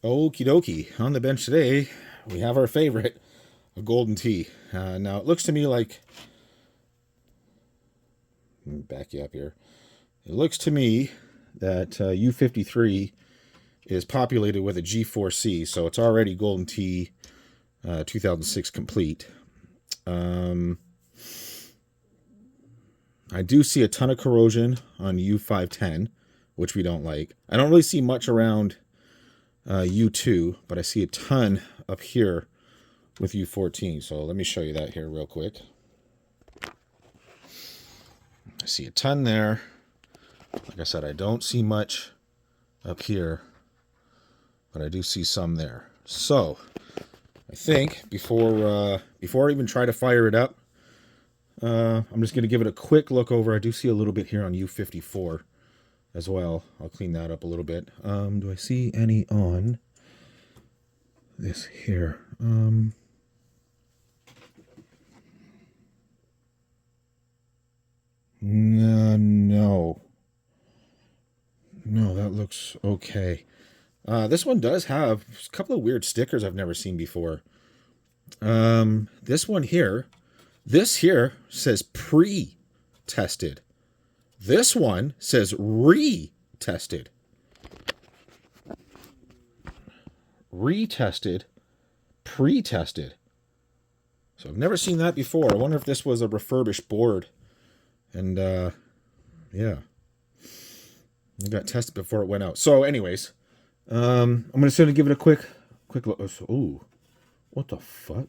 Okie dokie. On the bench today, we have our favorite, a golden tee. Now, it looks to me like... Let me back you up here. It looks to me that U53 is populated with a G4C, so it's already golden tee 2006 complete. I do see a ton of corrosion on U510, which we don't like. I don't really see much around U2, but I see a ton up here with U14. So let me show you that here real quick. I see a ton there. Like I said, I don't see much up here, but I do see some there. So I think before I even try to fire it up, I'm just going to give it a quick look over. I do see a little bit here on U54 as well. I'll clean that up a little bit. Do I see any on this here? No, that looks okay. This one does have a couple of weird stickers I've never seen before. This one here, this here says pre-tested. This one says re-tested. Retested, pre-tested. So I've never seen that before. I wonder if this was a refurbished board. And, yeah. It got tested before it went out. So, anyways, I'm going to sort of give it a quick look. Ooh, what the fuck?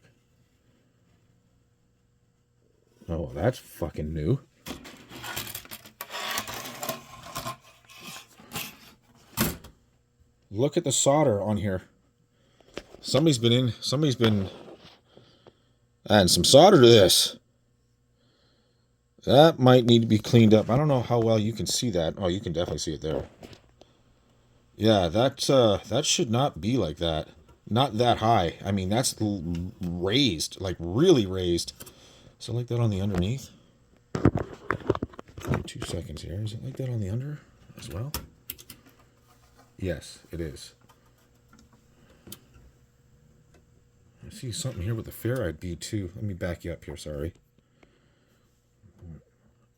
Oh, that's fucking new. Look at the solder on here. Somebody's been adding some solder to this. That might need to be cleaned up. I don't know how well you can see that. Oh, you can definitely see it there. Yeah, that should not be like that. Not that high. I mean, that's raised, like really raised. Is it like that on the underneath? 2 seconds here. Is it like that on the under as well? Yes, it is. I see something here with the ferrite bead too. Let me back you up here, sorry.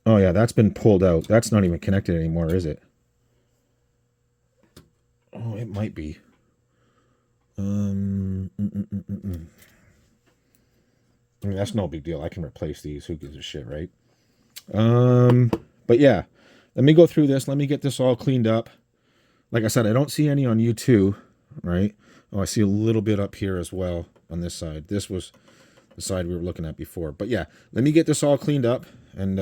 Oh yeah, that's been pulled out. That's not even connected anymore, is it? Oh, it might be. I mean, that's no big deal. I can replace these. Who gives a shit, right? But yeah, let me go through this. Let me get this all cleaned up. Like I said, I don't see any on U2, right? Oh, I see a little bit up here as well on this side. This was the side we were looking at before. But yeah, let me get this all cleaned up. And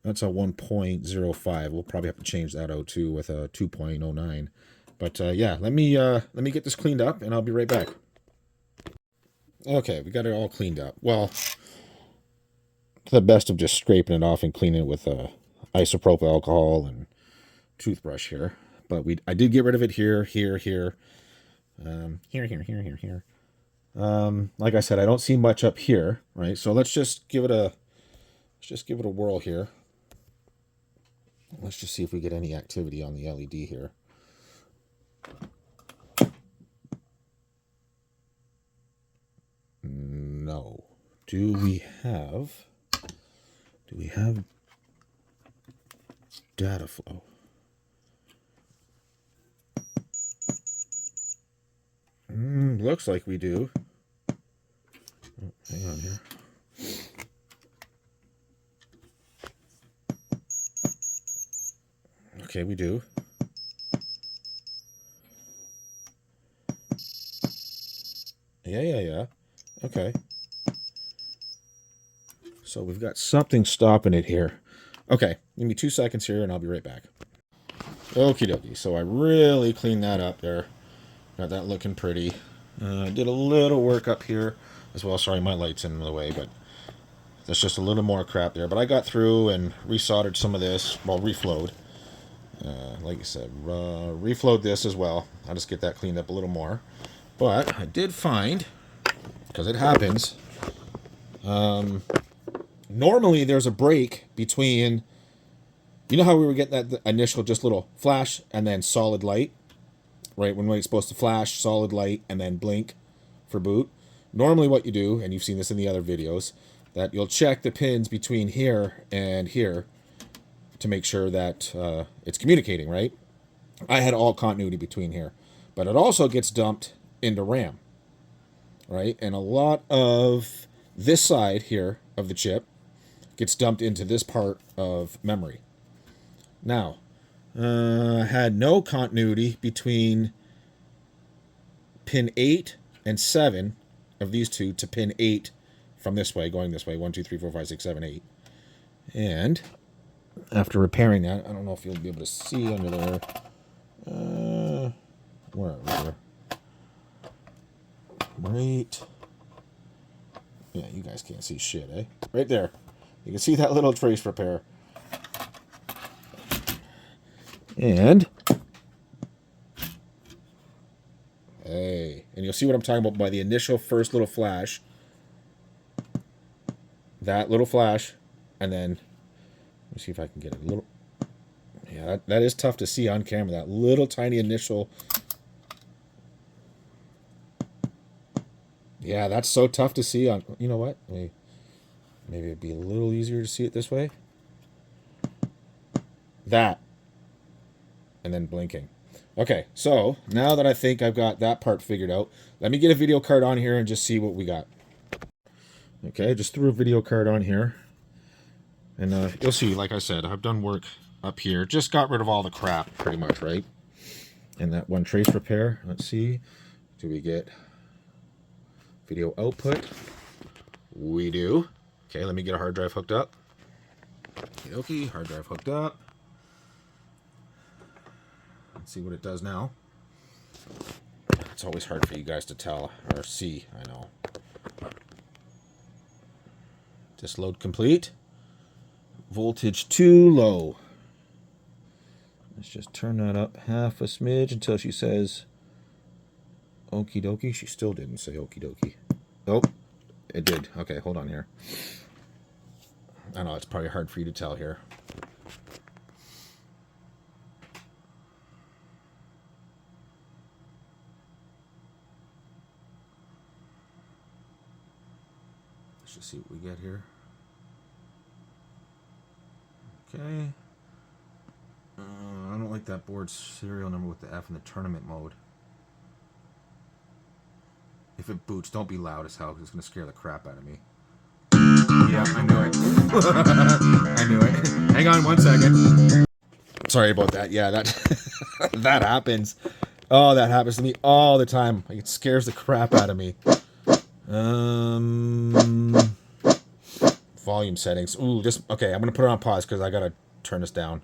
that's a 1.05. We'll probably have to change that out too with a 2.09. But yeah, let me get this cleaned up, and I'll be right back. Okay, we got it all cleaned up. Well, to the best of just scraping it off and cleaning it with isopropyl alcohol and toothbrush here. But I did get rid of it here. Here. Like I said, I don't see much up here, right? So let's just give it a whirl here. Let's just see if we get any activity on the LED here. No. Do we have data flow? Looks like we do. Oh, hang on here. Okay, we do. Yeah. Okay. So we've got something stopping it here. Okay, give me 2 seconds here and I'll be right back. Okie dokie. So I really cleaned that up there. Got that looking pretty. I did a little work up here as well. Sorry, my light's in the way, but there's just a little more crap there. But I got through and resoldered some of this. Well, reflowed. Like I said, reflowed this as well. I'll just get that cleaned up a little more. But I did find, because it happens, normally there's a break between, you know how we were getting that initial just little flash and then solid light? right? When it's supposed to flash, solid light, and then blink for boot. Normally what you do, and you've seen this in the other videos, that you'll check the pins between here and here to make sure that it's communicating, right? I had all continuity between here. But it also gets dumped into RAM, right? And a lot of this side here of the chip gets dumped into this part of memory. Now, I had no continuity between pin 8 and 7 of these two to pin 8 from this way, going this way, 1, 2, 3, 4, 5, 6, 7, 8. And after repairing that, I don't know if you'll be able to see under there. Where are we? Right. Yeah, you guys can't see shit, eh? Right there. You can see that little trace repair. And hey, and you'll see what I'm talking about by the initial first little flash. That little flash, and then let me see if I can get a little. Yeah, that is tough to see on camera. That little tiny initial. Yeah, that's so tough to see on. You know what? Maybe it'd be a little easier to see it this way. That. And then blinking. Okay, so now that I think I've got that part figured out, let me get a video card on here and just see what we got. Okay, just threw a video card on here. And you'll see, like I said, I've done work up here. Just got rid of all the crap, pretty much, right? And that one trace repair. Let's see. Do we get video output? We do. Okay, let me get a hard drive hooked up. Okay, hard drive hooked up. Let's see what it does now. It's always hard for you guys to tell or see, I know. Just load complete. Voltage too low. Let's just turn that up half a smidge until she says okie dokie. She still didn't say okie dokie. Oh, it did. Okay, hold on here. I know it's probably hard for you to tell here. Let's just see what we get here. Okay. I don't like that board's serial number with the F in the tournament mode. If it boots, don't be loud as hell because it's going to scare the crap out of me. Yeah, I knew it. I knew it. Hang on one second. Sorry about that. Yeah, that that happens. Oh, that happens to me all the time. Like, it scares the crap out of me. Volume settings. Ooh, just okay. I'm gonna put it on pause because I gotta turn this down.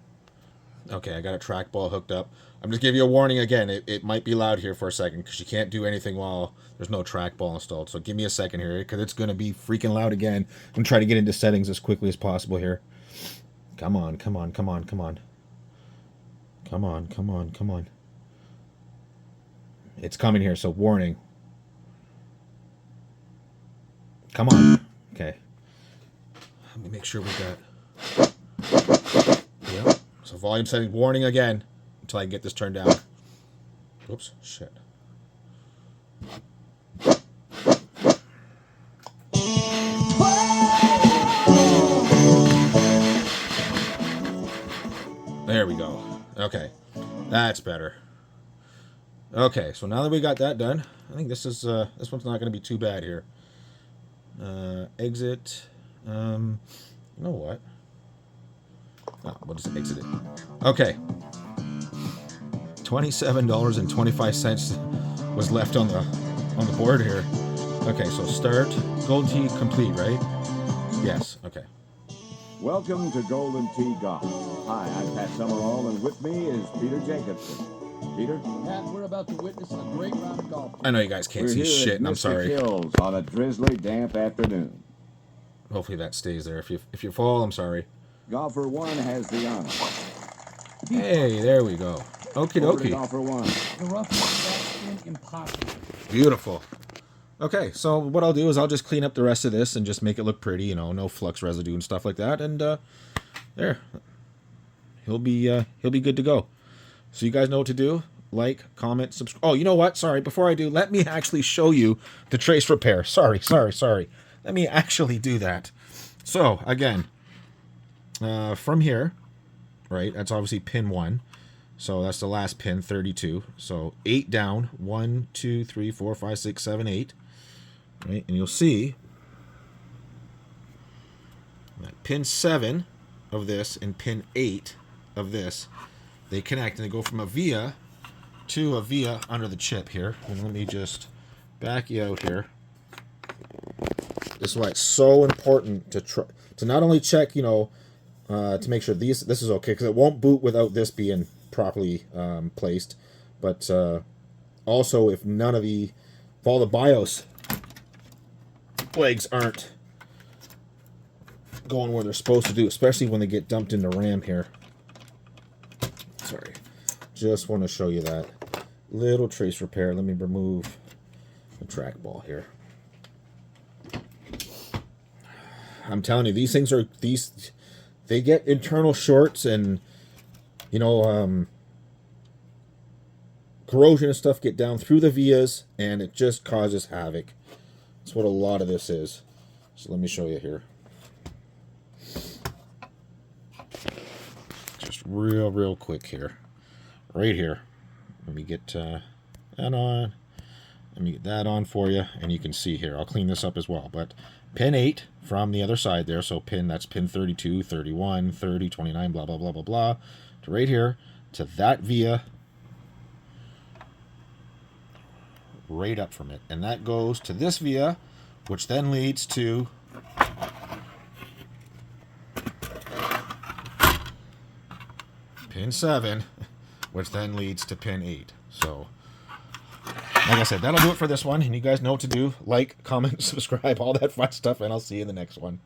Okay, I got a trackball hooked up. I'm just giving you a warning again. It might be loud here for a second because you can't do anything while there's no trackball installed. So give me a second here because it's gonna be freaking loud again. I'm gonna try to get into settings as quickly as possible here. Come on, come on, come on, come on. Come on, come on, come on. It's coming here, so warning. Come on. Okay. Let me make sure we got... Yep. So volume setting, warning again, until I can get this turned down. Oops, shit. There we go. Okay. That's better. Okay, so now that we got that done, I think this is this one's not going to be too bad here. Exit. You know what? Oh, we'll just exit it. Okay. $27.25 was left on the board here. Okay, so start. Golden Tee complete, right? Yes. Okay. Welcome to Golden Tee Golf. Hi, I'm Pat Summerall, and with me is Peter Jacobson. Peter? Pat, we're about to witness a great round of golf. I know you guys can't see shit, and I'm sorry. Hills on a drizzly, damp afternoon. Hopefully that stays there. If you fall, I'm sorry. Golfer one has the honor. Hey, there we go. Okie dokie. Golfer one. The rough is impossible. Beautiful. Okay, so what I'll do is I'll just clean up the rest of this and just make it look pretty, you know, no flux residue and stuff like that, and there, he'll be good to go. So you guys know what to do. like, comment, subscribe. Oh, you know what? Sorry, before I do, let me actually show you the trace repair. Sorry. Let me actually do that. So, again, from here, right, that's obviously pin 1. So that's the last pin, 32. So 8 down, 1, 2, 3, 4, 5, 6, 7, 8. Right, and you'll see that pin 7 of this and pin 8 of this, they connect and they go from a via to a via under the chip here. And let me just back you out here. This is why it's so important to not only check, you know, to make sure this is okay, because it won't boot without this being properly placed, but also if all the BIOS legs aren't going where they're supposed to do, especially when they get dumped into RAM here. Sorry, just want to show you that little trace repair. Let me remove the trackball here. I'm telling you, these things they get internal shorts and, you know, corrosion and stuff get down through the vias, and it just causes havoc. That's what a lot of this is. So let me show you here. Just real quick here. Right here. Let me get that on. Let me get that on for you, and you can see here. I'll clean this up as well. But pin 8 from the other side there, so that's pin 32, 31, 30, 29, blah, blah, blah, blah, blah, to right here, to that via, right up from it. And that goes to this via, which then leads to pin 7, which then leads to pin 8. So, like I said, that'll do it for this one. And you guys know what to do. Like, comment, subscribe, all that fun stuff. And I'll see you in the next one.